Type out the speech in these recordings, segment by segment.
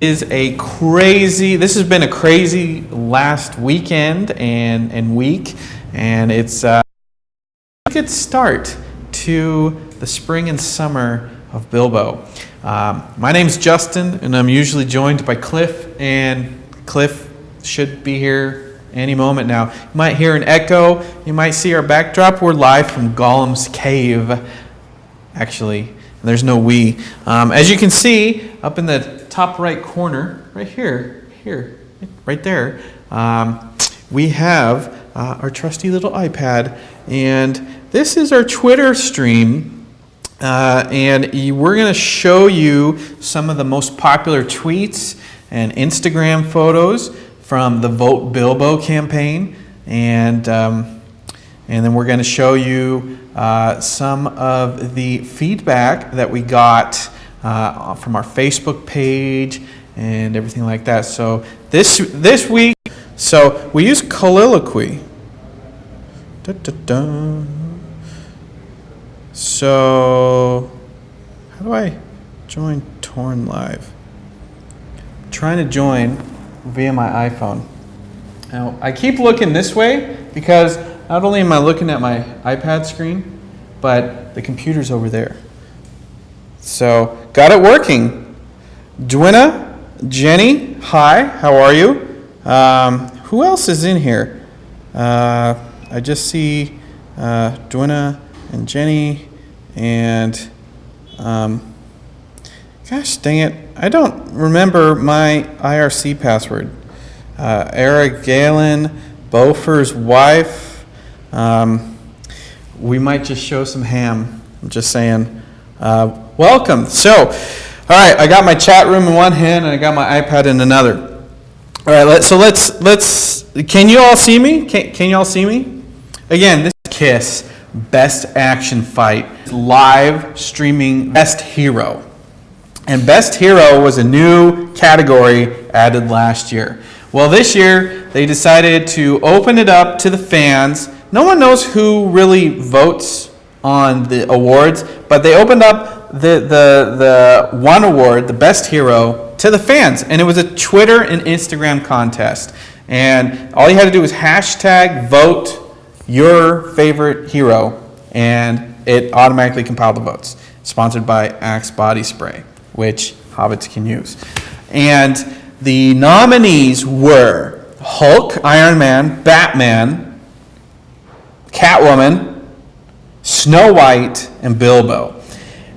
This has been a crazy last weekend and week, and it's a good start to the spring and summer of Bilbo. My name's Justin, and I'm usually joined by Cliff, and Cliff should be here any moment now. You might hear an echo, you might see our backdrop. We're live from Gollum's cave, actually. There's no we. As you can see, up in the top right corner, right here, right there, we have our trusty little iPad, and this is our Twitter stream, and we're going to show you some of the most popular tweets and Instagram photos from the Vote Bilbo campaign, and then we're going to show you some of the feedback that we got from our Facebook page and everything like that. So this week, so we use Colloquy. So how do I join Torn Live? I'm trying to join via my iPhone. Now I keep looking this way because not only am I looking at my iPad screen, but the computer's over there. So, got it working. Dwina, Jenny, hi, how are you? Who else is in here? I just see Dwina and Jenny, and gosh dang it, I don't remember my IRC password. Eric Galen, Bofer's wife. We might just show some ham. I'm just saying. Welcome. So, all right, I got my chat room in one hand and I got my iPad in another. All right, let's. Can you all see me? Can you all see me? Again, this is KISS Best Action Fight live streaming Best Hero, and Best Hero was a new category added last year. Well, this year they decided to open it up to the fans. No one knows who really votes on the awards, but they opened up the one award, the Best Hero, to the fans. And it was a Twitter and Instagram contest. And all you had to do was hashtag vote your favorite hero, and it automatically compiled the votes. Sponsored by Axe Body Spray, which hobbits can use. And the nominees were Hulk, Iron Man, Batman, Catwoman, Snow White, and Bilbo.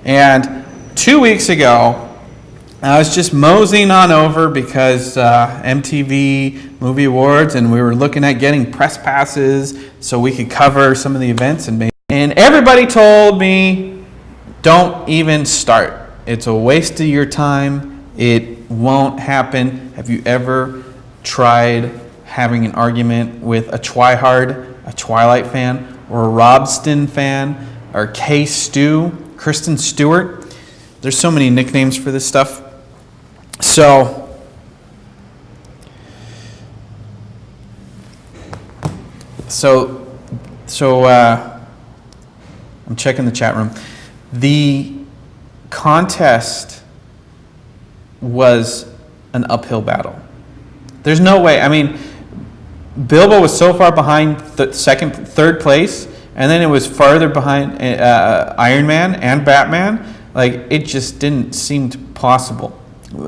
And 2 weeks ago, I was just moseying on over because MTV Movie Awards, and we were looking at getting press passes so we could cover some of the events. And everybody told me, don't even start. It's a waste of your time. It won't happen. Have you ever tried having an argument with a Twihard, a Twilight fan, or a Robston fan, or Kristen Stewart? There's so many nicknames for this stuff. So I'm checking the chat room. The contest was an uphill battle. There's no way. I mean, Bilbo was so far behind third place, and then it was farther behind Iron Man and Batman. Like, it just didn't seem possible.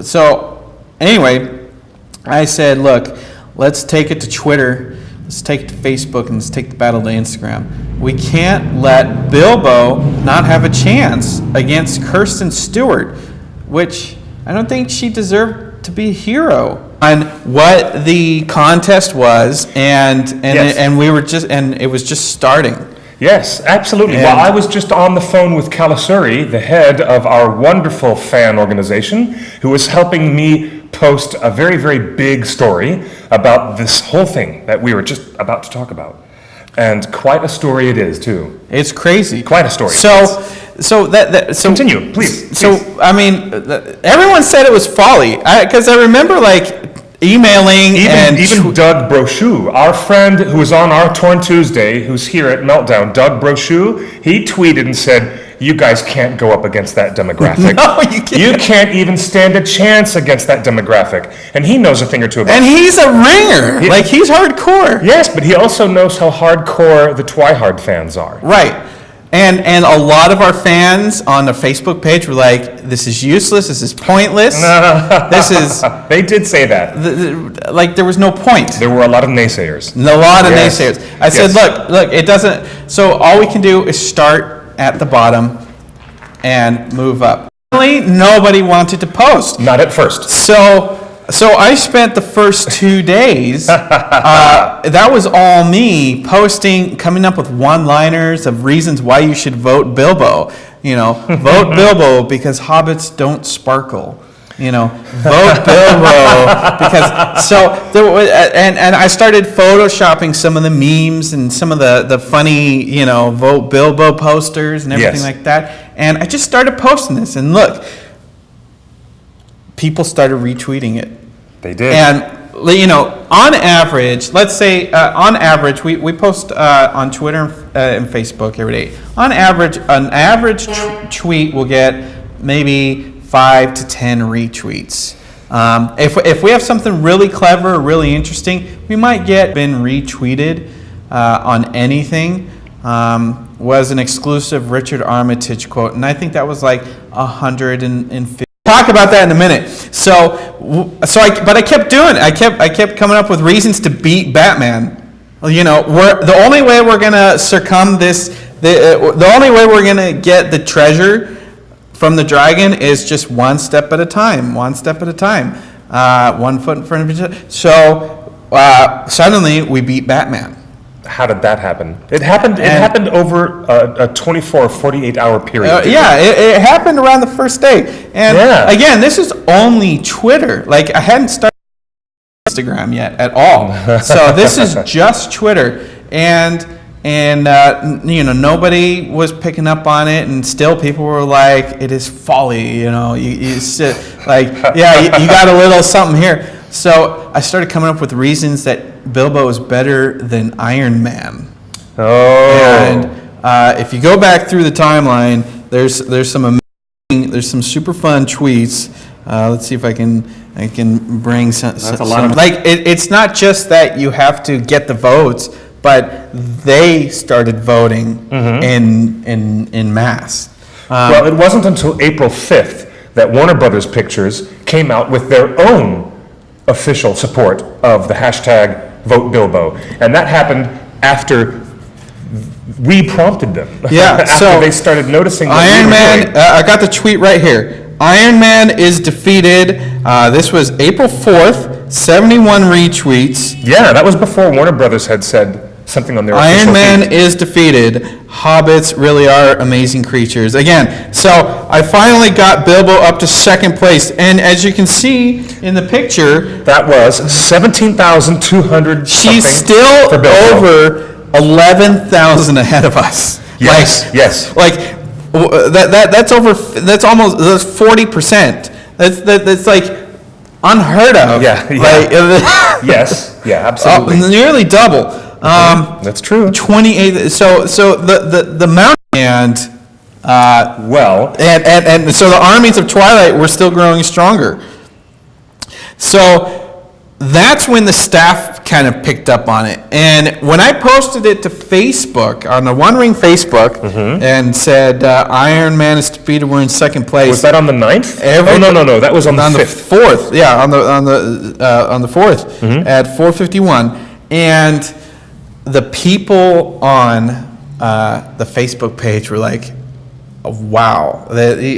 So, anyway, I said, look, let's take it to Twitter, let's take it to Facebook, and let's take the battle to Instagram. We can't let Bilbo not have a chance against Kristen Stewart, which I don't think she deserved to be a hero. On what the contest was, and yes. and it was just starting. Yes, absolutely. Well, I was just on the phone with Kalasuri, the head of our wonderful fan organization, who was helping me post a very, very big story about this whole thing that we were just about to talk about. And quite a story it is, too. It's crazy. Quite a story. So continue, please. So, I mean, everyone said it was folly. Because I remember, like, emailing even Doug Brochu, our friend who was on our Torn Tuesday, who's here at Meltdown, Doug Brochu, he tweeted and said, you guys can't go up against that demographic. No, you can't. You can't even stand a chance against that demographic. And he knows a thing or two about And it. he's a ringer. Like, he's hardcore. Yes, but he also knows how hardcore the Twihard fans are. Right. And a lot of our fans on the Facebook page were like, this is useless, this is pointless, this is, They did say that. like, there was no point. There were a lot of naysayers. A lot of Yes. naysayers. I said, Yes. look, it doesn't, so all we can do is start at the bottom and move up. Really, nobody wanted to post. Not at first. So I spent the first 2 days, that was all me posting, coming up with one-liners of reasons why you should vote Bilbo. You know, vote Bilbo because hobbits don't sparkle. You know, vote Bilbo because, so, there was, and I started photoshopping some of the memes and some of the funny, you know, vote Bilbo posters and everything Yes. like that. And I just started posting this, and look, people started retweeting it. They did. And, you know, on average, let's say, on average, we post on Twitter and Facebook every day. On average, an average tweet will get maybe 5 to 10 retweets. If we have something really clever or really interesting, we might get been retweeted on anything. Was an exclusive Richard Armitage quote, and I think that was like 150. Talk about that in a minute. But I kept doing it. I kept coming up with reasons to beat Batman. You know, the only way we're gonna circum this, the only way we're gonna get the treasure from the dragon is just one step at a time. One step at a time. 1 foot in front of each other. So suddenly we beat Batman. How did that happen? It happened over a 24 or 48 hour period. Yeah, it happened around the first day. And Yeah. again, this is only Twitter. Like, I hadn't started Instagram yet at all. So this is just Twitter. And you know, nobody was picking up on it, and still people were like, it is folly, you know, you sit, like, yeah, you got a little something here. So I started coming up with reasons that Bilbo is better than Iron Man. Oh. And if you go back through the timeline, there's some super fun tweets. Let's see if I can bring some. That's a lot of- like it's not just that you have to get the votes, but they started voting in mass. Well, it wasn't until April 5th that Warner Brothers Pictures came out with their own official support of the hashtag Vote Bilbo. And that happened after we prompted them. Yeah, after so they started noticing what we Iron were Man, doing. I got the tweet right here. Iron Man is defeated. This was April 4th, 71 retweets. Yeah, that was before Warner Brothers had said something on their Iron official Man feed. is defeated. Hobbits really are amazing creatures. Again, so I finally got Bilbo up to second place. And as you can see in the picture, That was 17,200 she's something still for Bilbo. over 11,000 ahead of us. Yes, yes. That's almost 40%. That's like unheard of. Yeah, yeah. Like, Yes, yeah, absolutely. nearly double. That's true. 28. So the mountain and so the armies of Twilight were still growing stronger. So that's when the staff kind of picked up on it. And when I posted it to Facebook, on the One Ring Facebook, and said, Iron Man is defeated, we're in second place. Was that on the 9th? No, that was on the 5th. 4th, yeah, on the 4th at 4:51. And the people on the Facebook page were like, wow.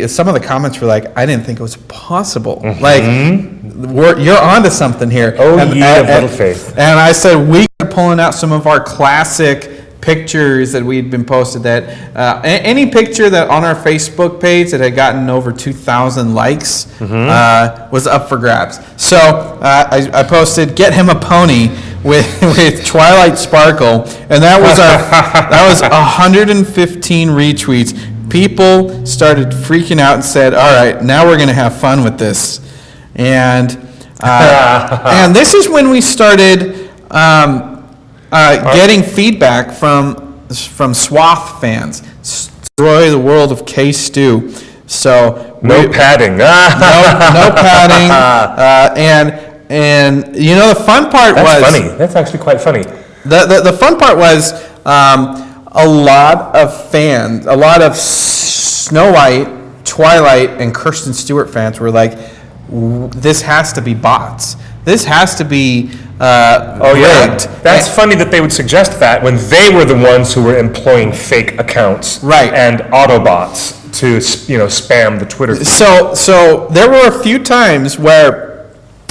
Some of the comments were like, I didn't think it was possible. Like, you're onto something here. Oh, ye of little faith. And I said, we are pulling out some of our classic pictures that we'd been posted that, any picture that on our Facebook page that had gotten over 2,000 likes was up for grabs. So I posted, get him a pony with Twilight Sparkle, and that was 115 retweets. People started freaking out and said, all right, now we're going to have fun with this. And this is when we started getting feedback from SWAT fans. destroy the world of K-Stew. So No padding. no padding. And you know, the fun part That's was funny. That's actually quite funny. the fun part was a lot of fans, a lot of Snow White, Twilight, and Kirsten Stewart fans were like, "This has to be bots. This has to be rigged." That's funny that they would suggest that when they were the ones who were employing fake accounts, Right. and Autobots to spam the Twitter feed. So there were a few times where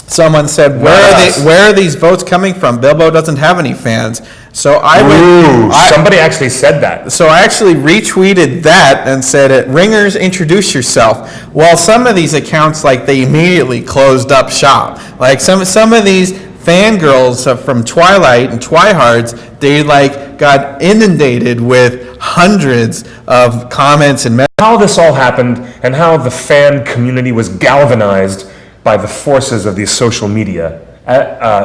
someone said, Yes. "Where are these votes coming from? Bilbo doesn't have any fans." So Ooh, somebody actually said that. So I actually retweeted that and said, "Ringers, introduce yourself." Well, some of these accounts, like, they immediately closed up shop. Like some of these fangirls from Twilight and Twihards, they like got inundated with hundreds of comments and How this all happened and how the fan community was galvanized by the forces of these social media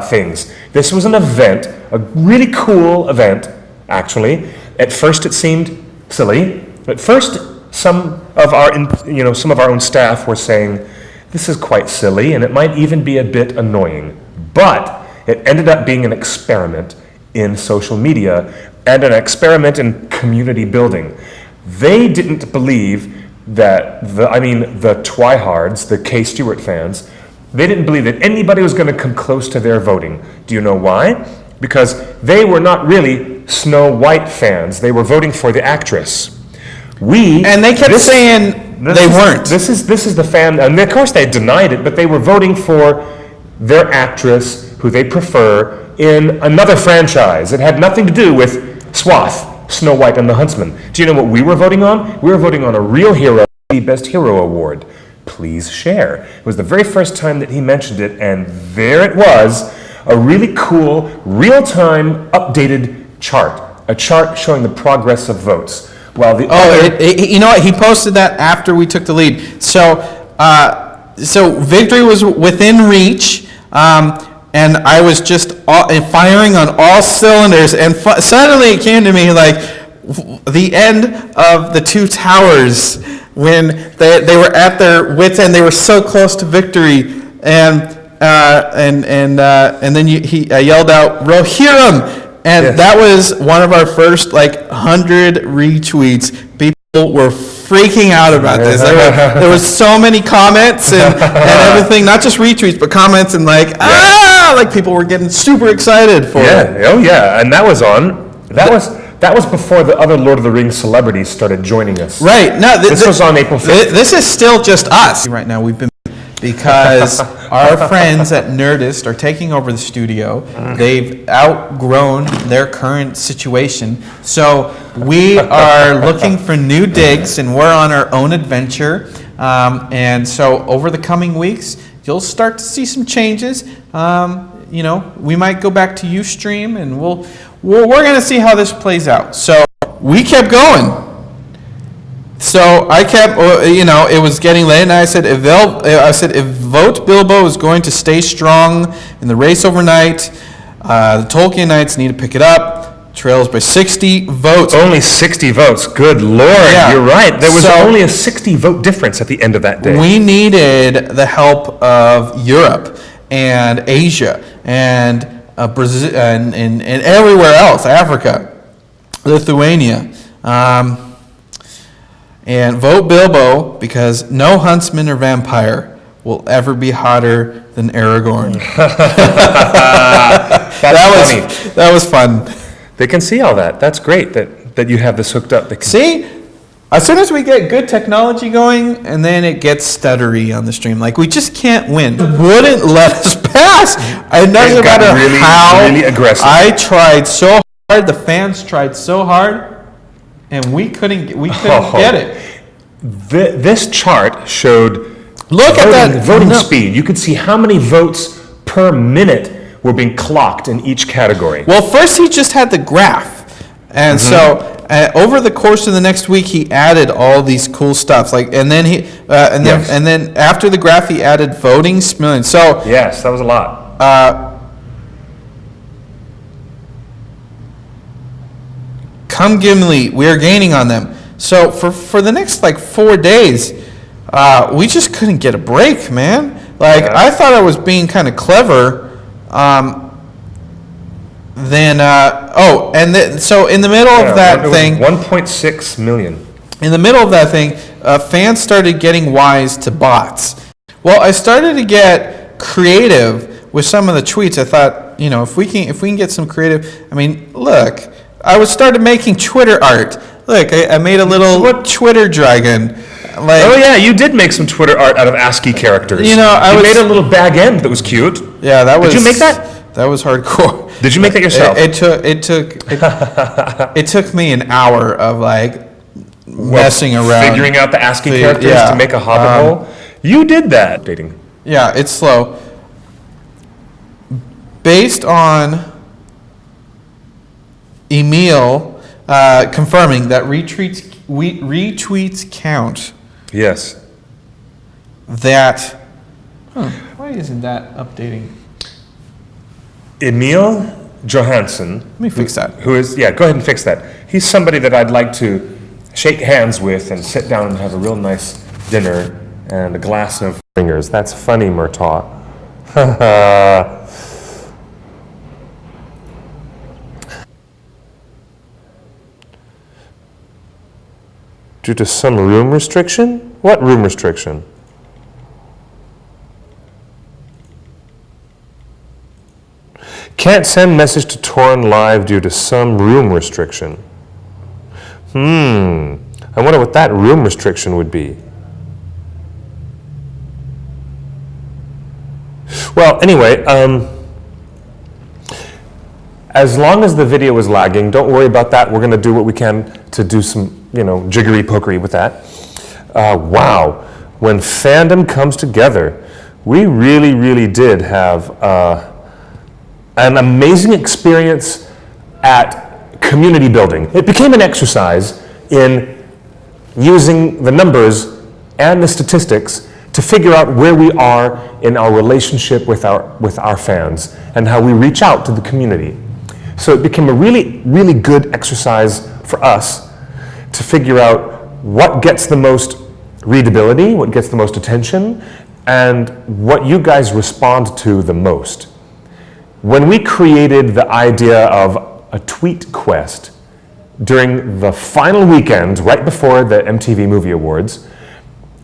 things. This was an event, a really cool event, actually. At first, it seemed silly. At first, some of our own staff were saying, "This is quite silly, and it might even be a bit annoying." But it ended up being an experiment in social media and an experiment in community building. They didn't believe that the Twihards, the K. Stewart fans, they didn't believe that anybody was going to come close to their voting. Do you know why? Because they were not really Snow White fans. They were voting for the actress. and they kept saying they weren't. This is the fan, and of course they denied it, but they were voting for their actress who they prefer in another franchise. It had nothing to do with Swath, Snow White and the Huntsman. Do you know what we were voting on? We were voting on a real hero, the Best Hero Award. Please share. It was the very first time that he mentioned it, and there it was, a really cool, real-time, updated chart. A chart showing the progress of votes. While the you know what? He posted that after we took the lead. So victory was within reach, and I was just firing on all cylinders. And suddenly it came to me like the end of the Two Towers, when they were at their wits' end. They were so close to victory, and then he yelled out, "Rohirrim!" And Yes. that was one of our first 100 retweets. People were freaking out about this. There was so many comments and everything, not just retweets, but comments and people were getting super excited for it. Yeah, oh yeah, and that was before the other Lord of the Rings celebrities started joining us. Right. No, This was on April 5th. This is still just us. Right now, we've been because our friends at Nerdist are taking over the studio. They've outgrown their current situation. So we are looking for new digs, and we're on our own adventure. And so over the coming weeks, you'll start to see some changes. We might go back to Ustream, and we're going to see how this plays out. So we kept going. So I kept, it was getting late, and I said, if Vote Bilbo is going to stay strong in the race overnight, the Tolkienites need to pick it up. Trails by 60 votes. Only 60 votes. Good Lord, Yeah. You're right. There was So- only a 60 vote difference at the end of that day. We needed the help of Europe and Asia and Brazil and everywhere else, Africa, Lithuania. And vote Bilbo, because no huntsman or vampire will ever be hotter than Aragorn. That was fun. They can see all that. That's great that you have this hooked up. They can See, as soon as we get good technology going, and then it gets stuttery on the stream, we just can't win. It wouldn't let us pass. It doesn't got matter really, how really aggressive. I tried so hard, the fans tried so hard, and we couldn't get it. This chart showed Look at that voting no. speed. You could see how many votes per minute were being clocked in each category. Well, first he just had the graph, and so over the course of the next week he added all these cool stuff. And then Yes. and then after the graph he added voting millions. So Yes, that was a lot. come Gimli, we are gaining on them. So for the next like 4 days, we just couldn't get a break, man. Like Yeah. I thought I was being kind of clever. So in the middle of that thing, 1.6 million. in the middle of that thing, fans started getting wise to bots. Well, I started to get creative with some of the tweets. I thought, if we can get some creative. I mean, look, started making Twitter art. Look, I made a little Twitter dragon. Like, Oh yeah, you did make some Twitter art out of ASCII characters. You made a little bag end that was cute. yeah, that was. Did you make that? That was hardcore. Did you make that yourself? It took me an hour of like messing around, Figuring out the ASCII Fig- characters yeah, to make a hobbit hole. You did that. Dating. Yeah, it's slow. Based on Emil confirming that retweets count, Yes. that. Why isn't that updating? Emil Johansson. Let me fix that. Who is, go ahead and fix that. He's somebody that I'd like to shake hands with and sit down and have a real nice dinner and a glass of fingers. That's funny, Murtaugh. Due to some room restriction? What room restriction? Can't send message to Torrent Live due to some room restriction. I wonder what that room restriction would be. Well, anyway, as long as the video is lagging, don't worry about that. We're going to do what we can to do some, jiggery pokery with that. Wow, when fandom comes together, we really, really did have an amazing experience at community building. It became an exercise in using the numbers and the statistics to figure out where we are in our relationship with our fans and how we reach out to the community. So it became a really, really good exercise for us to figure out what gets the most readability, what gets the most attention, and what you guys respond to the most. When we created the idea of a tweet quest during the final weekend, right before the MTV Movie Awards,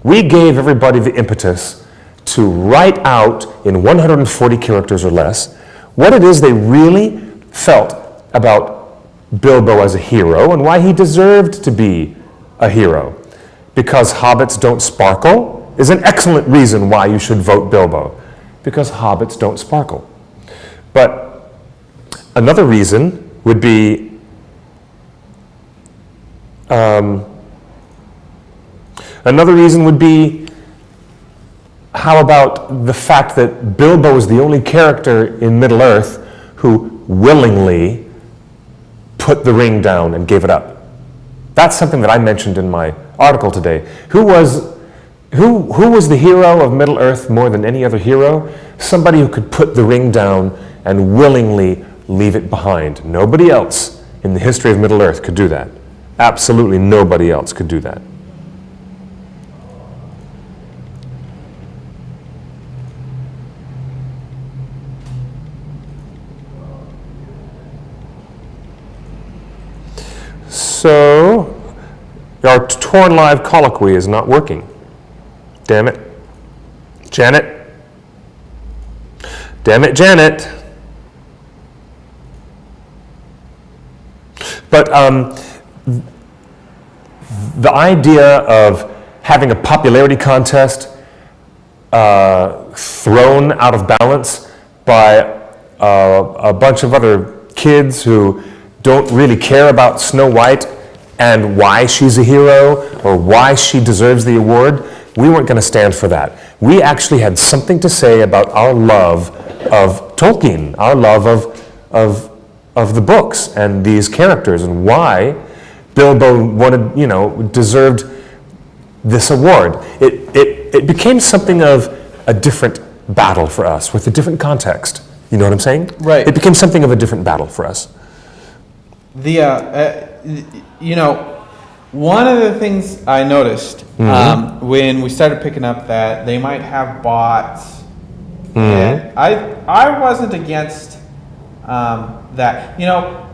we gave everybody the impetus to write out in 140 characters or less what it is they really felt about Bilbo as a hero and why he deserved to be a hero. Because hobbits don't sparkle is an excellent reason why you should vote Bilbo. Because hobbits don't sparkle. But another reason would be how about the fact that Bilbo is the only character in Middle-earth who willingly put the ring down and gave it up? That's something that I mentioned in my article today. Who was the hero of Middle-earth more than any other hero? Somebody who could put the ring down and willingly leave it behind. Nobody else in the history of Middle-earth could do that. Absolutely nobody else could do that. So, our Torn Live colloquy is not working. Damn it. Janet. Damn it, Janet. But the idea of having a popularity contest thrown out of balance by a bunch of other kids who don't really care about Snow White and why she's a hero or why she deserves the award, we weren't going to stand for that. We actually had something to say about our love of Tolkien, our love of the books and these characters and why Bilbo deserved this award. It became something of a different battle for us with a different context. You know what I'm saying? Right. It became something of a different battle for us. One of the things I noticed when we started picking up that they might have bots, and I wasn't against that. You know,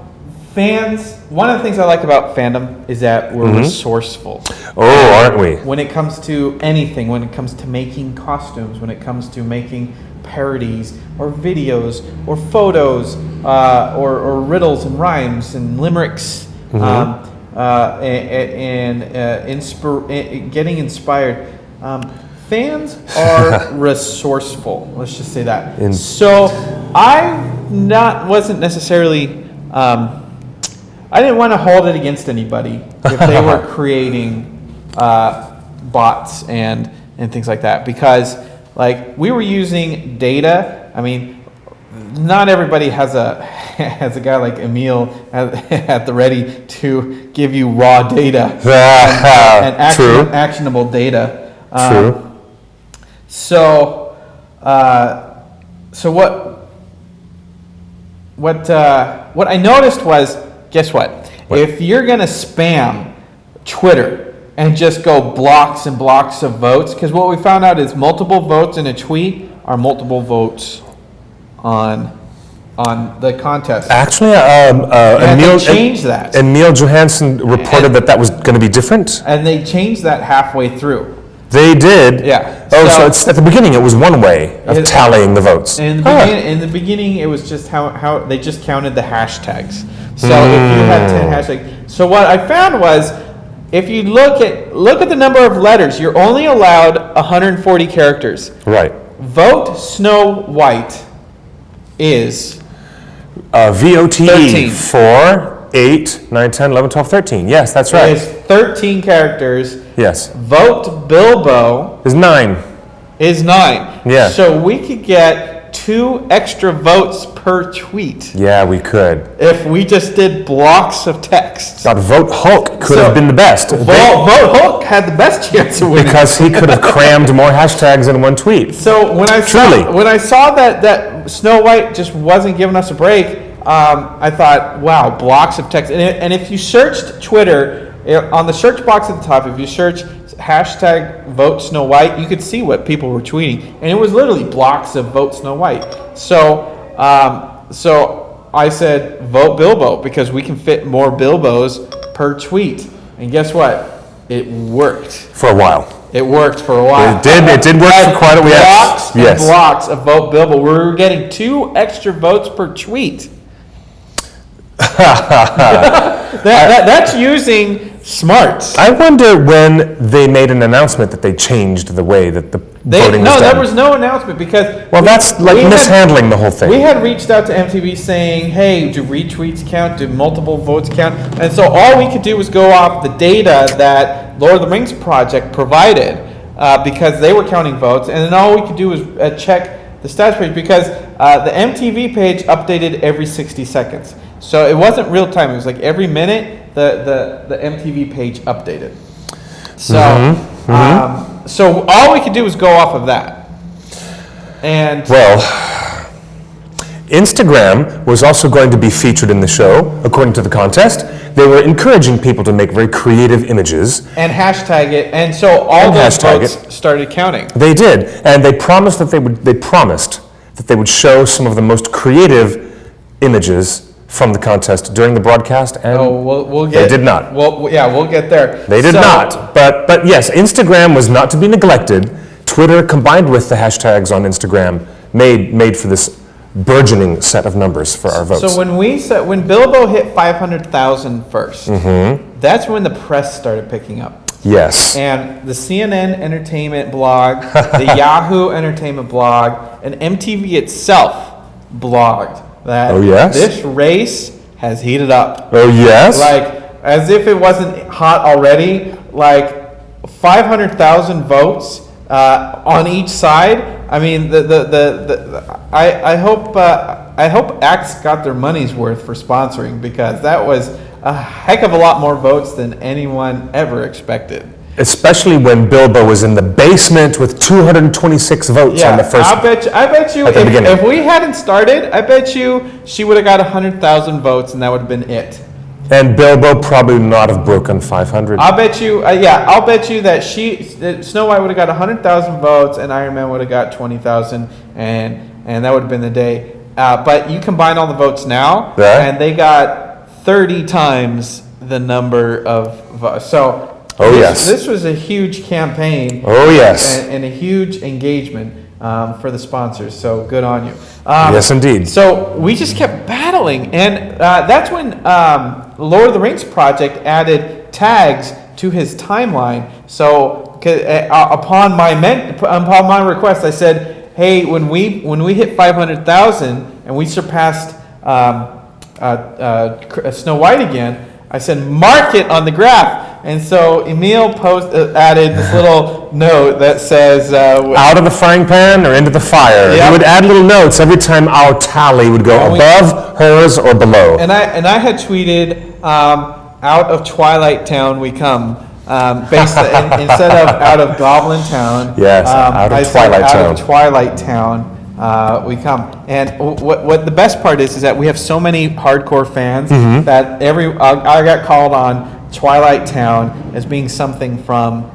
fans. One of the things I like about fandom is that we're resourceful. Oh, aren't we? When it comes to anything, when it comes to making costumes, when it comes to making parodies or videos or photos or riddles and rhymes and limericks. Getting inspired. Fans are resourceful. Let's just say that. So wasn't necessarily. I didn't want to hold it against anybody if they were creating bots and things like that, because like we were using data. I mean, not everybody has a guy like Emil at the ready to give you raw data and actionable data. True. So what I noticed was, guess what? If you're gonna spam Twitter and just go blocks and blocks of votes, because what we found out is multiple votes in a tweet are multiple votes on the contest. Actually, Emil changed that. Emil Johansson reported that was going to be different. And they changed that halfway through. They did? Yeah. Oh, so it's at the beginning it was one way of tallying the votes. In the beginning, it was just how they just counted the hashtags. So if you had 10 hashtags. So what I found was, if you look at the number of letters, you're only allowed 140 characters. Right. Vote Snow White is VOTE 13. 4, 8, 9, 10, 11, 12, 13. Yes, that's right. Is 13 characters. Yes. Vote Bilbo Is 9. is 9. Yeah. So we could get 2 extra votes per tweet Yeah, we could. if we just did blocks of text. God, Vote Hulk could have been the best. Vote Hulk had the best chance of winning. Because he could have crammed more hashtags in one tweet. So when I saw that Snow White just wasn't giving us a break, I thought, wow, blocks of text. And if you searched Twitter, on the search box at the top, if you search hashtag Vote Snow White, you could see what people were tweeting, and it was literally blocks of Vote Snow White. So I said Vote Bilbo, because we can fit more Bilbos per tweet. And guess what? It worked. For a while. It worked for a while. It did work for quite a while. Blocks and blocks of Vote Bilbo. We were getting 2 extra votes per tweet. That's using smarts. I wonder when they made an announcement that they changed the way that the voting was done. No, there was no announcement, because... Well, that's like mishandling the whole thing. We had reached out to MTV saying, hey, do retweets count? Do multiple votes count? And so all we could do was go off the data that Lord of the Rings Project provided, because they were counting votes. And then all we could do was check the stats page, because the MTV page updated every 60 seconds. So it wasn't real time. It was like every minute the MTV page updated. So so all we could do was go off of that. And well, Instagram was also going to be featured in the show, according to the contest. They were encouraging people to make very creative images. And hashtag it, and so all those votes started counting. They did, and they promised that they would show some of the most creative images from the contest during the broadcast, and they did not. We'll get there. They did not. But yes, Instagram was not to be neglected. Twitter, combined with the hashtags on Instagram, made for this burgeoning set of numbers for our votes. So when Bilbo hit 500,000 first, that's when the press started picking up. Yes. And the CNN Entertainment blog, the Yahoo Entertainment blog, and MTV itself blogged that this race has heated up. Oh, yes? Like, as if it wasn't hot already, like 500,000 votes on each side. I mean, I hope Axe got their money's worth for sponsoring, because that was a heck of a lot more votes than anyone ever expected. Especially when Bilbo was in the basement with 226 votes on the first. I bet you if we hadn't started, I bet you she would have got 100,000 votes, and that would have been it. And Bilbo probably not have broken 500. I'll bet you, I'll bet you that Snow White would have got 100,000 votes and Iron Man would have got 20,000, and that would have been the day. But you combine all the votes now, Yeah. and they got 30 times the number of votes. So yes. This was a huge campaign. Oh, yes. And a huge engagement for the sponsors. So good on you. Yes, indeed. So we just kept battling, and that's when Lord of the Rings project added tags to his timeline. So upon my request, I said, "Hey, when we hit 500,000 and we surpassed Snow White again," I said, "Mark it on the graph." And so Emil added this little note that says, out of the frying pan or into the fire. Yep. He would add little notes every time our tally would go above, hers, or below. And I had tweeted, "Out of Twilight Town we come," instead of "Out of Goblin Town." Yes, out of I said, Twilight Town. Out of Twilight Town we come. And what the best part is that we have so many hardcore fans Mm-hmm. that I got called on Twilight Town as being something from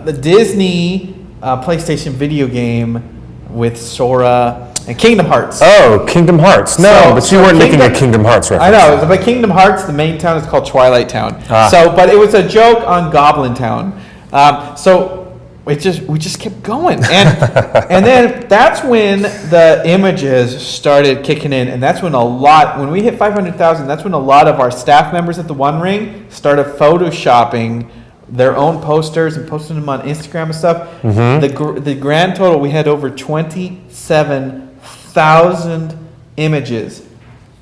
the Disney PlayStation video game with Sora and Kingdom Hearts. Oh, Kingdom Hearts. No, but you weren't making a Kingdom Hearts reference. I know, but Kingdom Hearts, the main town is called Twilight Town. But it was a joke on Goblin Town. So we just kept going, and then that's when the images started kicking in, and that's when when we hit 500,000, that's when a lot of our staff members at the One Ring started photoshopping their own posters and posting them on Instagram and stuff. Mm-hmm. The grand total, we had over 27,000 images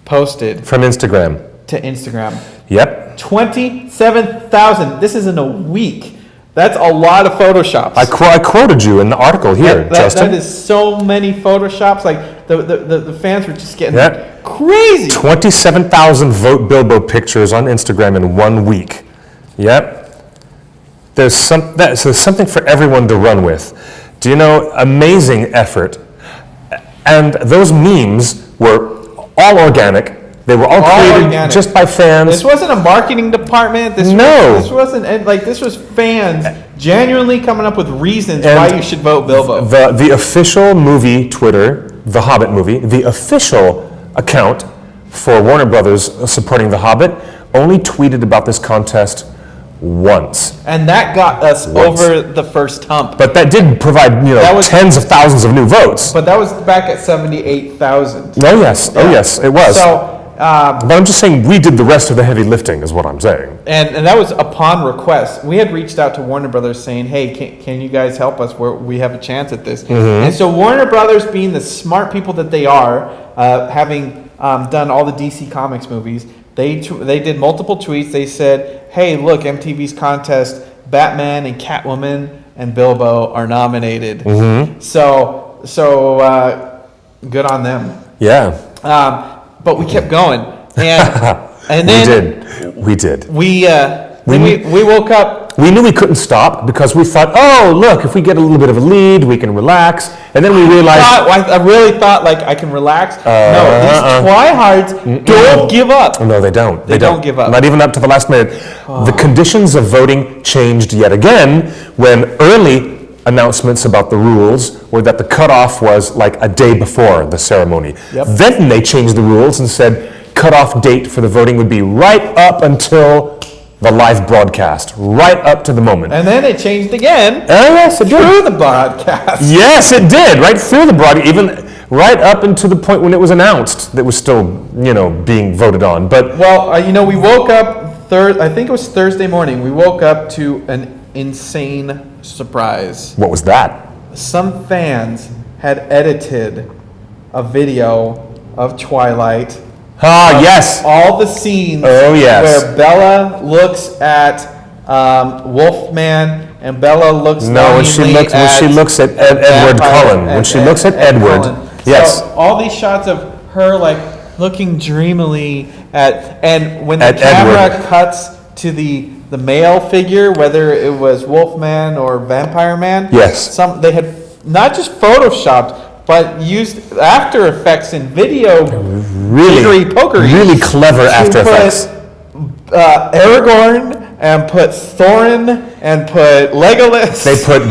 posted From Instagram. to Instagram. Yep. 27,000. This is in a week. That's a lot of photoshops. I quoted you in the article here, Justin. That is so many photoshops. Like the fans were just getting Yep. crazy. 27,000 Vote Bilbo pictures on Instagram in 1 week. Yep. There's something for everyone to run with. Do you know, amazing effort. And those memes were all organic. They were all created organic. just by fans. This wasn't a marketing department. This wasn't like, this was fans genuinely coming up with reasons why you should vote Bilbo. The official movie Twitter, The Hobbit movie, the official account for Warner Brothers supporting The Hobbit, only tweeted about this contest once. And that got us over the first hump. But that did provide, tens of thousands of new votes. But that was back at 78,000. Oh yes, it was. So. But I'm just saying we did the rest of the heavy lifting, is what I'm saying. And that was upon request. We had reached out to Warner Brothers saying, "Hey, can you guys help us? We have a chance at this." Mm-hmm. And so Warner Brothers, being the smart people that they are, having done all the DC Comics movies, they did multiple tweets. They said, "Hey, look, MTV's contest, Batman and Catwoman and Bilbo are nominated." Mm-hmm. So good on them. Yeah. But we kept going, and then we did. We woke up. We knew we couldn't stop because we thought, oh look, if we get a little bit of a lead, we can relax. And then we realized, I really thought like I can relax. No, these tryhards don't give up. No, they don't. They don't give up. Not even up to the last minute. The conditions of voting changed yet again when early announcements about the rules were that the cutoff was like a day before the ceremony. Yep. Then they changed the rules and said cutoff date for the voting would be right up until the live broadcast, right up to the moment. And then it changed again. Oh yes, it did. Through the broadcast. Yes, it did. Right through the broadcast, even right up into the point when it was announced that was still, being voted on. But we woke up I think it was Thursday morning. We woke up to an insane surprise. What was that? Some fans had edited a video of Twilight. Yes. All the scenes yes. where Bella looks at Wolfman and Bella looks when she looks at Edward Cullen. When she looks at Edward. Yes. So all these shots of her like looking dreamily and when the At camera Edward. cuts to the male figure, whether it was Wolfman or Vampire Man. Yes. They had not just photoshopped, but used After Effects and video pokery really clever After put, Effects. Aragorn and put Thorin and put Legolas. They put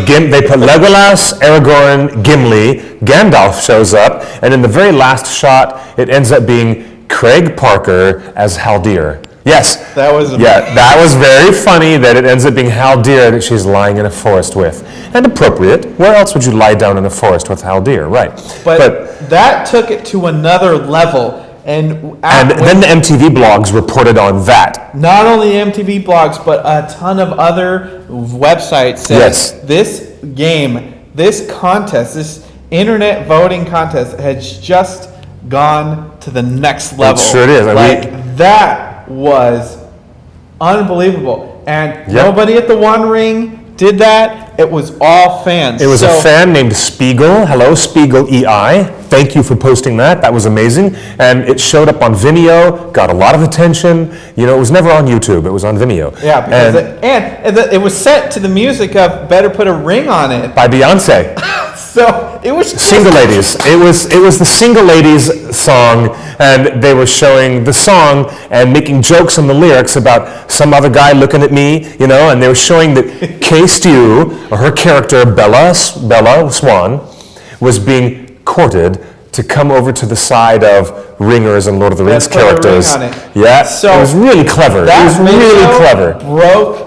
Legolas, Aragorn, Gimli, Gandalf shows up, and in the very last shot, it ends up being Craig Parker as Haldir. Yes. That was that was very funny that it ends up being Haldir that she's lying in a forest with. And appropriate. Where else would you lie down in a forest with Haldir? Right. But that took it to another level. And then the MTV blogs reported on that. Not only MTV blogs, but a ton of other websites said this game, this contest, this internet voting contest has just gone to the next level. It sure is. That was unbelievable. And nobody at the One Ring did that. It was all fans. It was a fan named Spiegel. Hello, Spiegel EI. Thank you for posting that. That was amazing. And it showed up on Vimeo, got a lot of attention. You know, it was never on YouTube. It was on Vimeo. Yeah, because it was set to the music of "Better Put a Ring on It" by Beyonce. So it was Single Ladies. It was the Single Ladies song, and they were showing the song and making jokes on the lyrics about some other guy looking at me, you know, and they were showing that Kay Stew, or her character Bella Swan, was being courted to come over to the side of ringers and Lord of the Rings characters. Yeah, so it was really clever. It was really clever.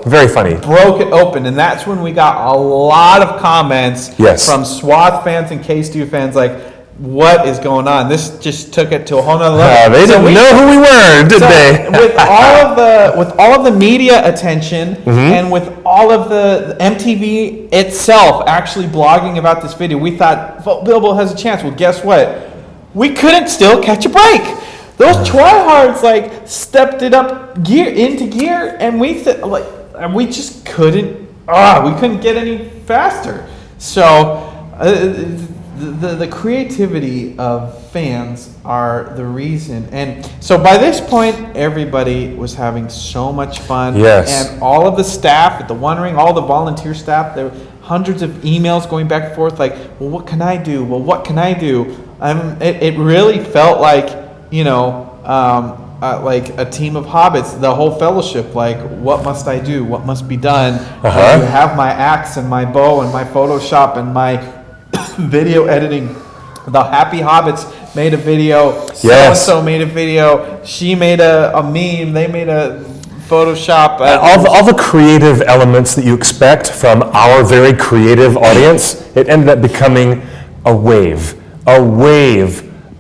Very funny. Broke it open, and that's when we got a lot of comments from Swath fans and K-Stew fans like, what is going on? This just took it to a whole nother level. They didn't know who we were, did they? with all of the media attention and with all of the MTV itself actually blogging about this video, we thought Bilbo has a chance. Well, guess what? We couldn't still catch a break. Those tryhards stepped it up into gear, and we just couldn't. We couldn't get any faster. So. The creativity of fans are the reason. And so by this point, everybody was having so much fun. Yes. And all of the staff at the One Ring, all the volunteer staff, there were hundreds of emails going back and forth like, well, what can I do? Well, what can I do? It really felt like, like a team of hobbits, the whole fellowship, like, what must I do? What must be done? I have my axe and my bow and my Photoshop and my video editing. The Happy Hobbits made a video. So-and-so made a video. She made a meme. They made a Photoshop. All the creative elements that you expect from our very creative audience, it ended up becoming a wave,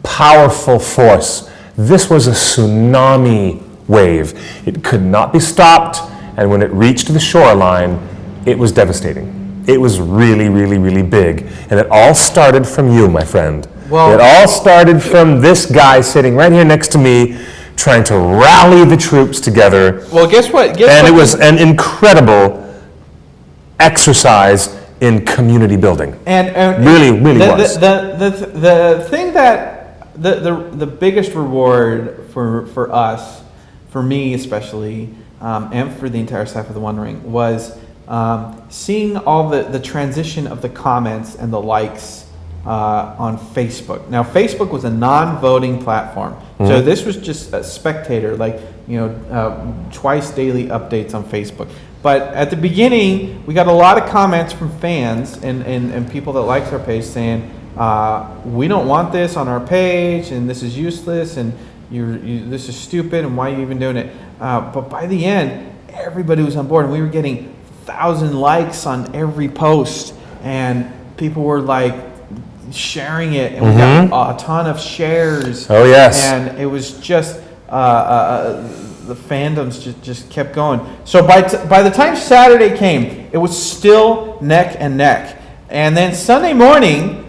powerful force. This was a tsunami wave. It could not be stopped, and when it reached the shoreline, it was devastating. It was really, really, really big. And it all started from you, my friend. It all started from this guy sitting right here next to me, trying to rally the troops together. Well, guess what? It was an incredible exercise in community building. And really was. The thing that the biggest reward for us, for me especially, and for the entire staff of the One Ring, was seeing all the transition of the comments and the likes on Facebook. Now, Facebook was a non-voting platform, so this was just a spectator, twice daily updates on Facebook. But at the beginning, we got a lot of comments from fans and people that liked our page saying, we don't want this on our page, and this is useless, and this is stupid, and why are you even doing it? But by the end, everybody was on board, and we were getting 1,000 likes on every post, and people were sharing it, and we got a ton of shares. Oh yes. And it was just the fandoms just kept going. So by the time Saturday came, it was still neck and neck. And then Sunday morning,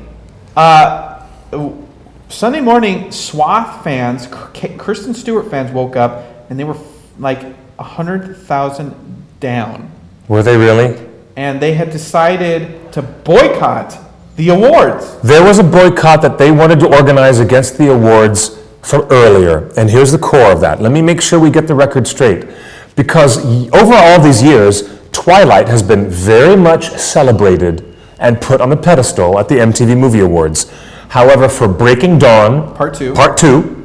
Swath fans, Kristen Stewart fans woke up, and they were 100,000 down. Were they really? And they had decided to boycott the awards. There was a boycott that they wanted to organize against the awards from earlier. And here's the core of that. Let me make sure we get the record straight. Because over all these years, Twilight has been very much celebrated and put on a pedestal at the MTV Movie Awards. However, for Breaking Dawn, Part two.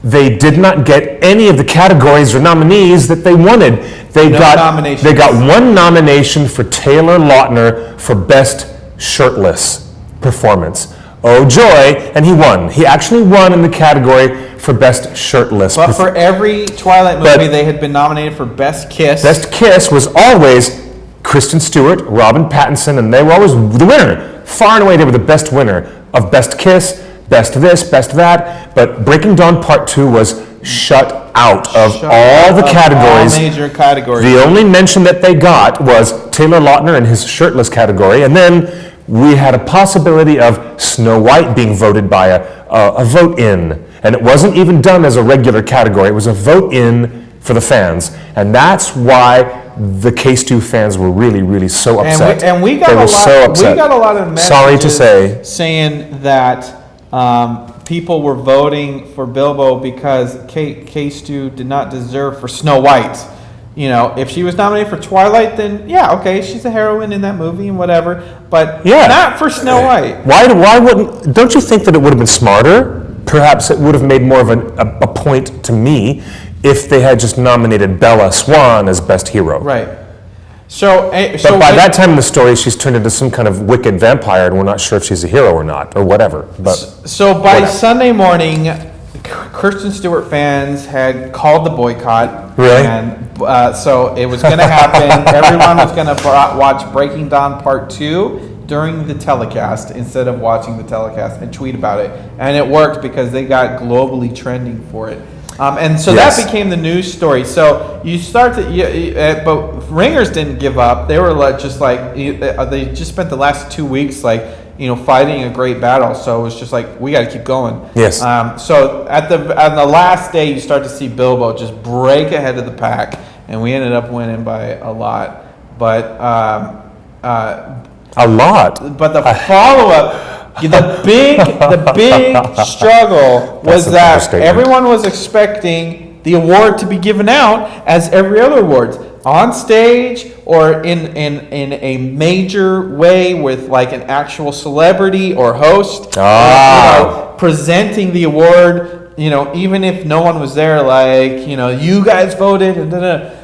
They did not get any of the categories or nominees that they wanted. They No got nominations. They got one nomination for Taylor Lautner for Best Shirtless Performance. Oh joy, and he won. He actually won in the category for Best Shirtless. But for every Twilight movie, they had been nominated for Best Kiss. Best Kiss was always Kristen Stewart, Robin Pattinson, and they were always the winner. Far and away, they were the best winner of Best Kiss, Best this, Best that. But Breaking Dawn Part 2 was shut out of all the categories. All major categories. The only mention that they got was Taylor Lautner in his shirtless category, and then we had a possibility of Snow White being voted by a vote-in. And it wasn't even done as a regular category. It was a vote-in for the fans. And that's why the K-Stew fans were really, really so upset. And we got They a were lot. so upset. We got a lot of messages. Sorry to say. Saying that people were voting for Bilbo because K-Stew did not deserve for Snow White. You know, if she was nominated for Twilight, then yeah, okay, she's a heroine in that movie and whatever. But not for Snow White. Why wouldn't? Don't you think that it would have been smarter? Perhaps it would have made more of a point to me if they had just nominated Bella Swan as best hero. Right. So But by that time in the story, she's turned into some kind of wicked vampire, and we're not sure if she's a hero or not, or whatever. But so by Sunday morning, Kristen Stewart fans had called the boycott. Really? And so it was going to happen. Everyone was going to watch Breaking Dawn Part 2 during the telecast instead of watching the telecast and tweet about it. And it worked because they got globally trending for it. And so that became the news story. So you start to, but Ringers didn't give up. They were they just spent the last 2 weeks fighting a great battle. So it was just like, we got to keep going. Yes. So on the last day, you start to see Bilbo just break ahead of the pack, and we ended up winning by a lot. But a lot. But the follow-up, the big struggle was that everyone was expecting the award to be given out as every other award, on stage or in a major way with like an actual celebrity or host presenting the award. Even if no one was there, you guys voted and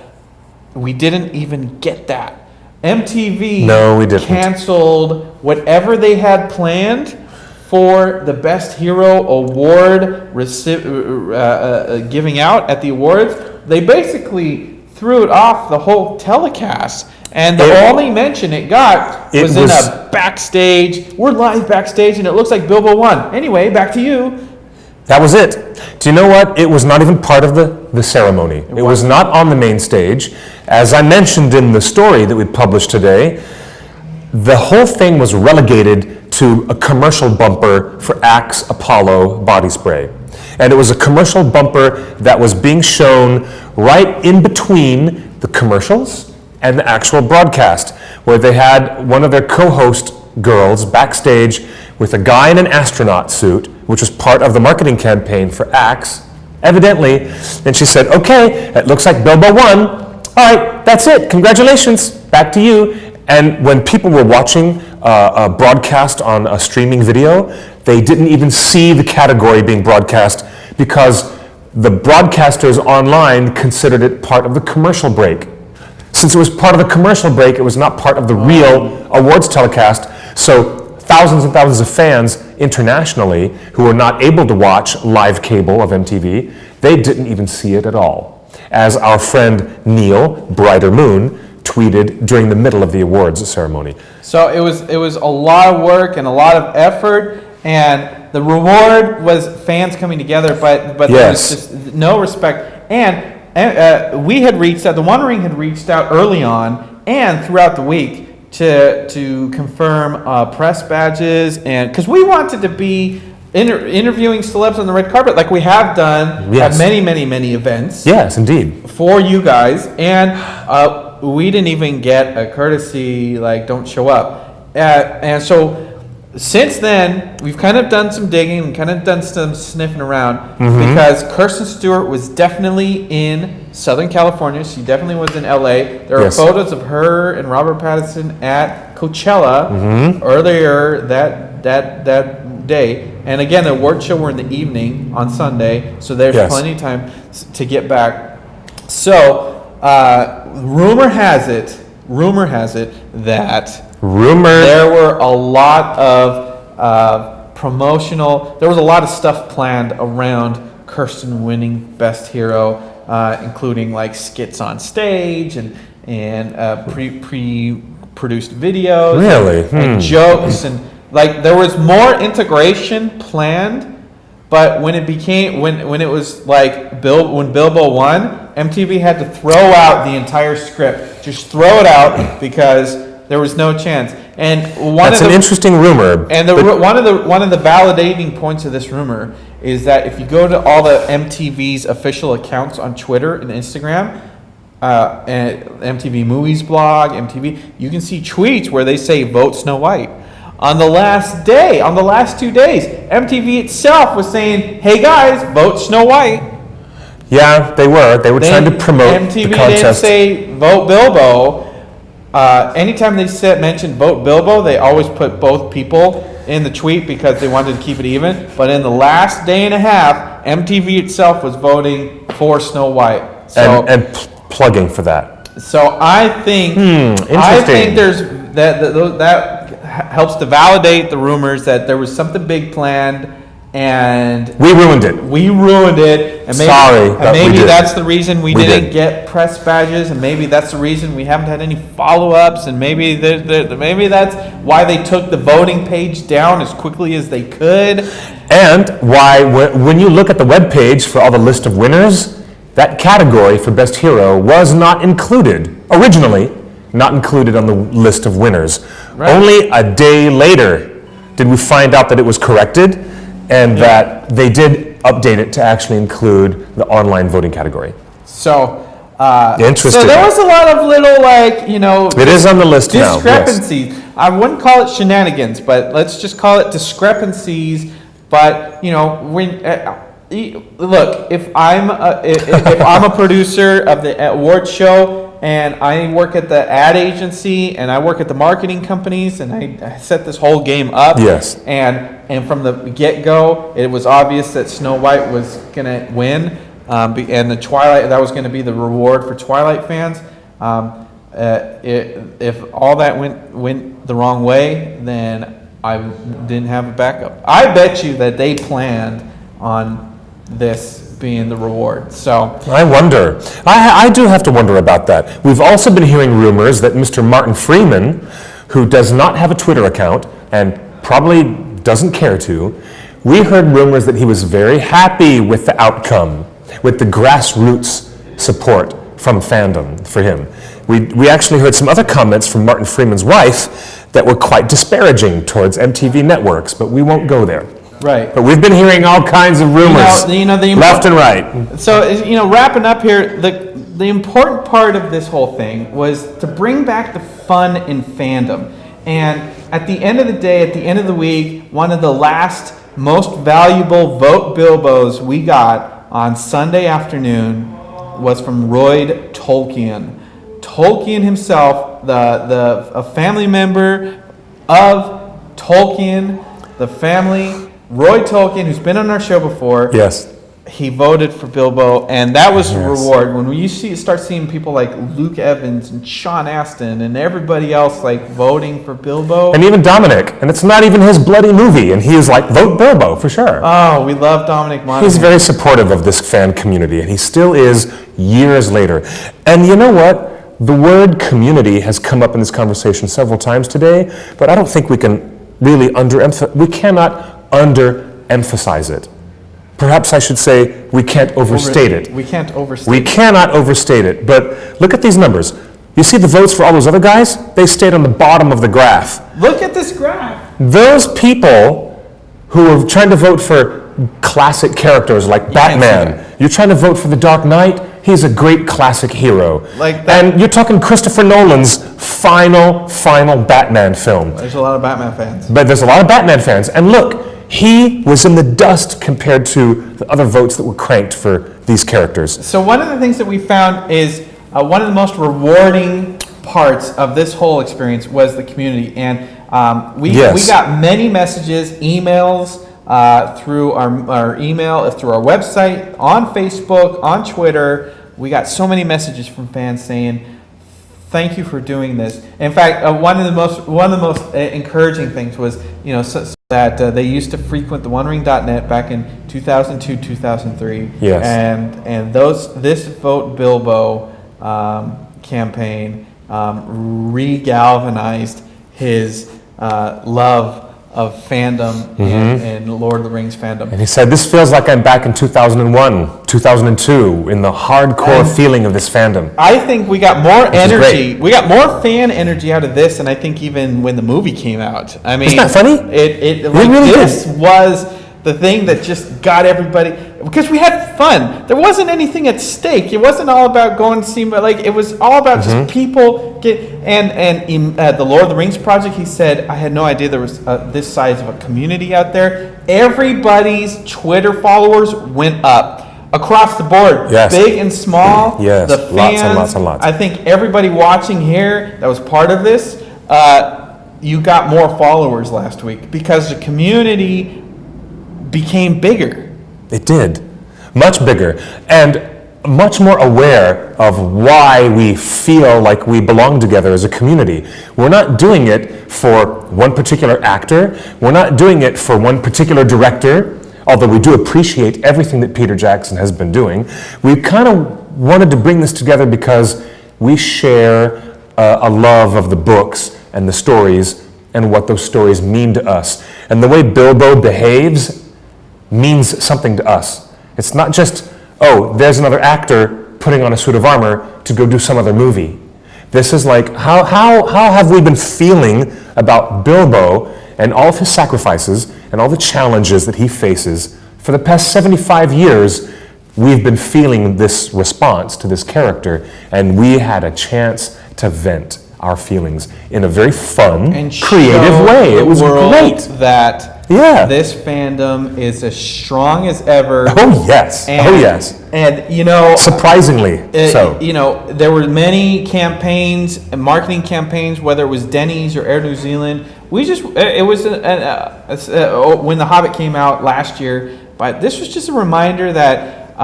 we didn't even get that. MTV we didn't. canceled whatever they had planned for the Best Hero Award giving out at the awards. They basically threw it off the whole telecast. And the only mention it got was in a backstage. We're live backstage, and it looks like Bilbo won. Anyway, back to you. That was it. Do you know what? It was not even part of the ceremony. It was not on the main stage. As I mentioned in the story that we published today, the whole thing was relegated to a commercial bumper for Axe Apollo body spray. And it was a commercial bumper that was being shown right in between the commercials and the actual broadcast, where they had one of their co-host girls backstage with a guy in an astronaut suit, which was part of the marketing campaign for Axe, evidently. And she said, okay, it looks like Bilbo won. All right, that's it. Congratulations. Back to you. And when people were watching a broadcast on a streaming video, they didn't even see the category being broadcast because the broadcasters online considered it part of the commercial break. Since it was part of the commercial break, it was not part of the real awards telecast. So thousands and thousands of fans internationally who were not able to watch live cable of MTV, they didn't even see it at all. As our friend Neil, Brighter Moon, tweeted during the middle of the awards ceremony. So it was a lot of work and a lot of effort, and the reward was fans coming together, but there was just no respect. And we had reached out, the One Ring had reached out early on and throughout the week to confirm press badges, and because we wanted to be interviewing celebs on the red carpet like we have done at many events. Yes, indeed. For you guys, and we didn't even get a courtesy don't show up. And so since then, we've kind of done some digging and kind of done some sniffing around because Kristen Stewart was definitely in Southern California. She definitely was in LA. There are photos of her and Robert Pattinson at Coachella earlier that day. And again, the award show were in the evening on Sunday, so there's Yes. plenty of time to get back. So, rumor has it that there were a lot of promotional. There was a lot of stuff planned around Kirsten winning Best Hero, including like skits on stage and pre-produced videos, Really? and jokes, and like there was more integration planned. But when it became when it was like when Bilbo won, MTV had to throw out the entire script, just throw it out because there was no chance. And That's an interesting rumor. And one of the validating points of this rumor is that if you go to all the MTV's official accounts on Twitter and Instagram, and MTV Movies blog, MTV, you can see tweets where they say vote Snow White. On the last 2 days, MTV itself was saying, "Hey guys, vote Snow White." Yeah, they were. They were trying to promote MTV the contest. didn't say vote Bilbo. Anytime they mentioned vote Bilbo, they always put both people in the tweet because they wanted to keep it even. But in the last day and a half, MTV itself was voting for Snow White. So, and plugging for that. So I think there's that helps to validate the rumors that there was something big planned, and we ruined it. And Sorry, maybe that's the reason we didn't did. get press badges, and maybe that's the reason we haven't had any follow-ups, and maybe maybe that's why they took the voting page down as quickly as they could. And why, when you look at the webpage for all the list of winners, that category for Best Hero was not included, originally not included on the list of winners. Right. Only a day later did we find out that it was corrected and that they did update it to actually include the online voting category. So, Interesting. So there was a lot of little, It is on the list now, yes. discrepancies. I wouldn't call it shenanigans, but let's just call it discrepancies. But when look, if I'm a producer of the award show and I work at the ad agency and I work at the marketing companies and I set this whole game up. Yes. And from the get-go, it was obvious that Snow White was gonna win, and the Twilight, that was gonna be the reward for Twilight fans. If all that went the wrong way, then I didn't have a backup. I bet you that they planned on this being the reward. So I wonder. I do have to wonder about that. We've also been hearing rumors that Mr. Martin Freeman, who does not have a Twitter account and probably doesn't care to, we heard rumors that he was very happy with the outcome, with the grassroots support from fandom for him. We actually heard some other comments from Martin Freeman's wife that were quite disparaging towards MTV networks, but we won't go there. right. But we've been hearing all kinds of rumors, left and right. So, wrapping up here, the important part of this whole thing was to bring back the fun in fandom. And at the end of the day, at the end of the week, one of the last most valuable vote Bilbos we got on Sunday afternoon was from Royd Tolkien. Tolkien himself, a family member of Tolkien, the family, Royd Tolkien, who's been on our show before. Yes. He voted for Bilbo, and that was the reward. When you start seeing people like Luke Evans and Sean Astin and everybody else like voting for Bilbo. And even Dominic, and it's not even his bloody movie, and he is like, vote Bilbo for sure. Oh, we love Dominic Monaghan. He's very supportive of this fan community, and he still is years later. And you know what? The word community has come up in this conversation several times today, but I don't think we can really cannot underemphasize it. Perhaps I should say we can't overstate it. We can't overstate We cannot overstate it. But look at these numbers. You see the votes for all those other guys? They stayed on the bottom of the graph. Look at this graph. Those people who are trying to vote for classic characters like Batman, you're trying to vote for The Dark Knight, he's a great classic hero. Like that. And you're talking Christopher Nolan's final Batman film. There's a lot of Batman fans. But there's a lot of Batman fans. And look, he was in the dust compared to the other votes that were cranked for these characters. So one of the things that we found is one of the most rewarding parts of this whole experience was the community. And We Yes. got many messages, emails through our email, through our website, on Facebook, on Twitter. We got so many messages from fans saying, "Thank you for doing this." In fact, one of the most encouraging things was, so that they used to frequent the OneRing.net back in 2002, 2003. Yes. And this Vote Bilbo campaign re-galvanized his love of fandom and Lord of the Rings fandom. And he said, "This feels like I'm back in 2001, 2002, in the hardcore feeling of this fandom." I think we got more energy. great. We got more fan energy out of this than I think even when the movie came out. I mean, Isn't that funny? It We really this was the thing that just got everybody, because we had fun. There wasn't anything at stake. It wasn't all about going to see, but it was all about just people and in the Lord of the Rings project, he said, "I had no idea there was this size of a community out there." Everybody's Twitter followers went up across the board, Yes. big and small. Yes, The fans, lots and lots and lots. I think everybody watching here that was part of this, you got more followers last week because the community became bigger. It did. Much bigger. And much more aware of why we feel like we belong together as a community. We're not doing it for one particular actor. We're not doing it for one particular director, although we do appreciate everything that Peter Jackson has been doing. We kind of wanted to bring this together because we share a love of the books and the stories and what those stories mean to us. And the way Bilbo behaves means something to us. It's not just, oh, there's another actor putting on a suit of armor to go do some other movie. This is like, how have we been feeling about Bilbo and all of his sacrifices and all the challenges that he faces for the past 75 years? We've been feeling this response to this character, and we had a chance to vent our feelings in a very fun, And creative show way. the It was world great. that Yeah. this fandom is as strong as ever. Oh yes. Oh yes. And Surprisingly so. There were many campaigns and marketing campaigns, whether it was Denny's or Air New Zealand. It was when The Hobbit came out last year. But this was just a reminder that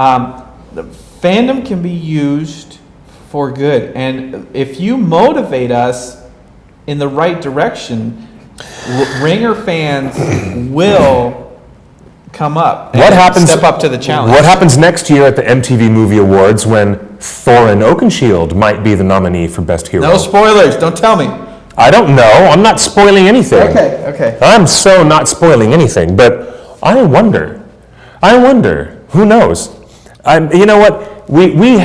the fandom can be used for good, and if you motivate us in the right direction, Ringer fans will come up and step up to the challenge. What happens next year at the MTV Movie Awards when Thorin Oakenshield might be the nominee for Best Hero? No spoilers. Don't tell me. I don't know. I'm not spoiling anything. Okay. I'm so not spoiling anything, but I wonder. Who knows? You know what? We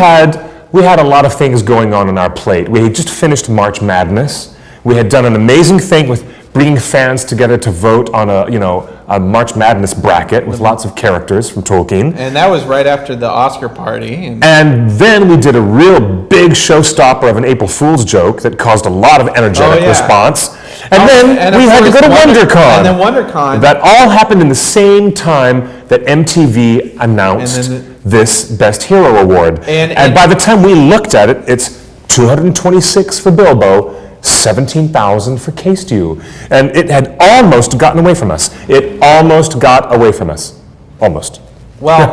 had a lot of things going on our plate. We had just finished March Madness. We had done an amazing thing with bringing fans together to vote on a March Madness bracket with lots of characters from Tolkien. And that was right after the Oscar party. And then we did a real big showstopper of an April Fool's joke that caused a lot of energetic response. And then we had to go to WonderCon. And then WonderCon. That all happened in the same time that MTV announced this Best Hero Award. And by the time we looked at it, it's 226 for Bilbo, 17,000 for Castew. And it had almost gotten away from us. It almost got away from us. Almost. Well,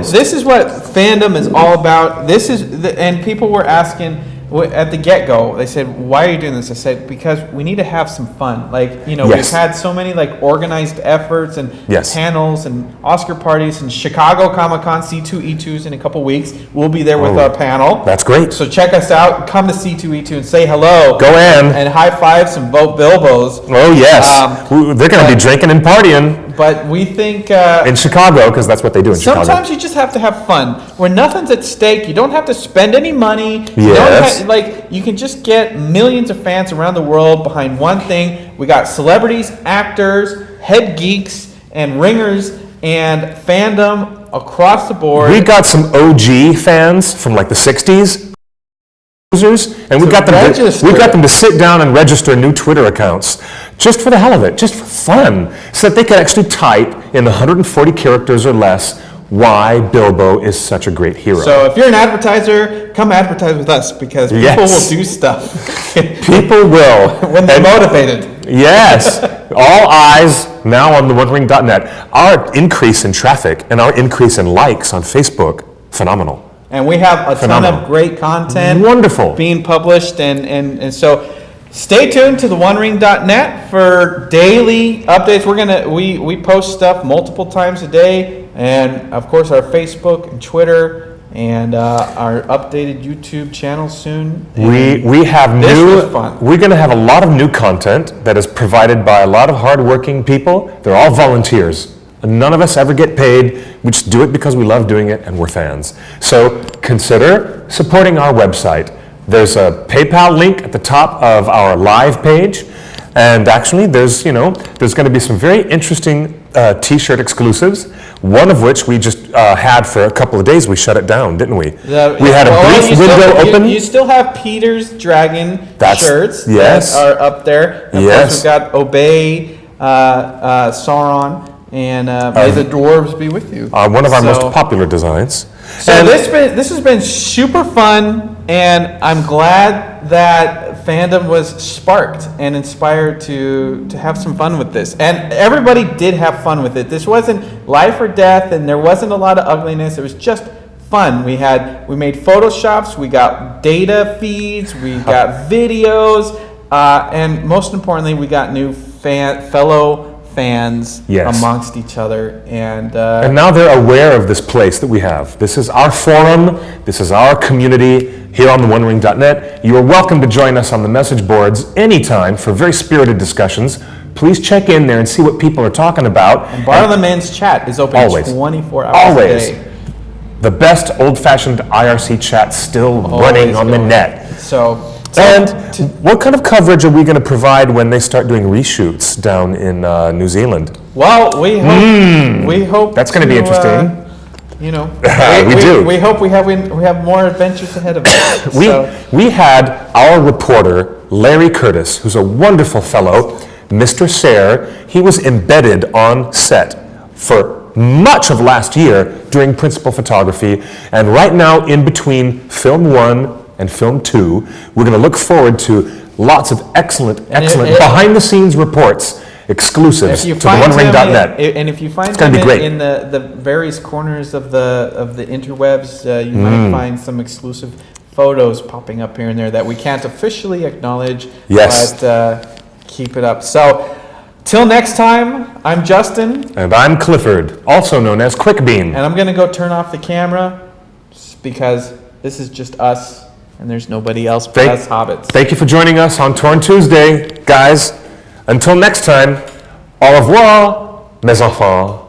this is what fandom is all about. And people were asking at the get-go. They said, "Why are you doing this?" I said, "Because we need to have some fun. We've had so many organized efforts and panels and Oscar parties and Chicago Comic-Con C2E2s in a couple weeks. We'll be there with our panel. That's great. So check us out. Come to C2E2 and say hello. Go in and high five some Vote Bilbos. Oh yes, they're going to be drinking and partying. But we think in Chicago, because that's what they do in Chicago. Sometimes you just have to have fun. When nothing's at stake, you don't have to spend any money. Yes. You can just get millions of fans around the world behind one thing. We got celebrities, actors, head geeks, and ringers, and fandom across the board. We got some OG fans from the 60s. And we got them to sit down and register new Twitter accounts just for the hell of it, just for fun, so that they could actually type in 140 characters or less why Bilbo is such a great hero. So if you're an advertiser, come advertise with us because people Yes. will do stuff People will. when they're And- motivated. Yes, all eyes now on theonering.net. Our increase in traffic and our increase in likes on Facebook, phenomenal. And we have a ton Phenomenal. of great content Wonderful. being published. And so stay tuned to theonering.net for daily updates. We post stuff multiple times a day. And of course, our Facebook and Twitter and our updated YouTube channel soon. We have This new. was fun. We're going to have a lot of new content that is provided by a lot of hardworking people. They're all volunteers. None of us ever get paid. We just do it because we love doing it and we're fans. So consider supporting our website. There's a PayPal link at the top of our live page. And actually, there's going to be some very interesting T-shirt exclusives. One of which we just had for a couple of days. We shut it down, didn't we? We had a brief window open. You still have Peter's Dragon shirts yes. that are up there. And of Yes. course, we've got Obey Sauron and May the Dwarves be with you. One of our So- most popular designs. So And- this has been super fun, and I'm glad that fandom was sparked and inspired to have some fun with this. And everybody did have fun with it. This wasn't life or death, and there wasn't a lot of ugliness. It was just fun. We made photoshops, we got data feeds, we got videos, and most importantly, we got new fellow fans Yes. amongst each other. And now they're aware of this place that we have. This is our forum. This is our community here on theonering.net. You are welcome to join us on the message boards anytime for very spirited discussions. Please check in there and see what people are talking about. Bar the Men's chat is open Always. 24 hours Always. a day. The best old-fashioned IRC chat still running on the going. net. So And what kind of coverage are we going to provide when they start doing reshoots down in New Zealand? well, we hope That's gonna be interesting. You know, We do. We hope we have more adventures ahead of us. We had our reporter, Larry Curtis, who's a wonderful fellow, Mr. Sayre. He was embedded on set for much of last year doing principal photography. And right now, in between film 1 and film 2, we're going to look forward to lots of excellent behind-the-scenes reports, exclusives to theonering.net. And if you find gonna them be great. in the various corners of the interwebs, you might find some exclusive photos popping up here and there that we can't officially acknowledge. Yes. But keep it up. So, till next time, I'm Justin, And I'm Clifford, also known as QuickBeam. and I'm going to go turn off the camera because this is just us, and there's nobody else but us hobbits. Thank you for joining us on Torn Tuesday, guys. Until next time, au revoir, mes enfants.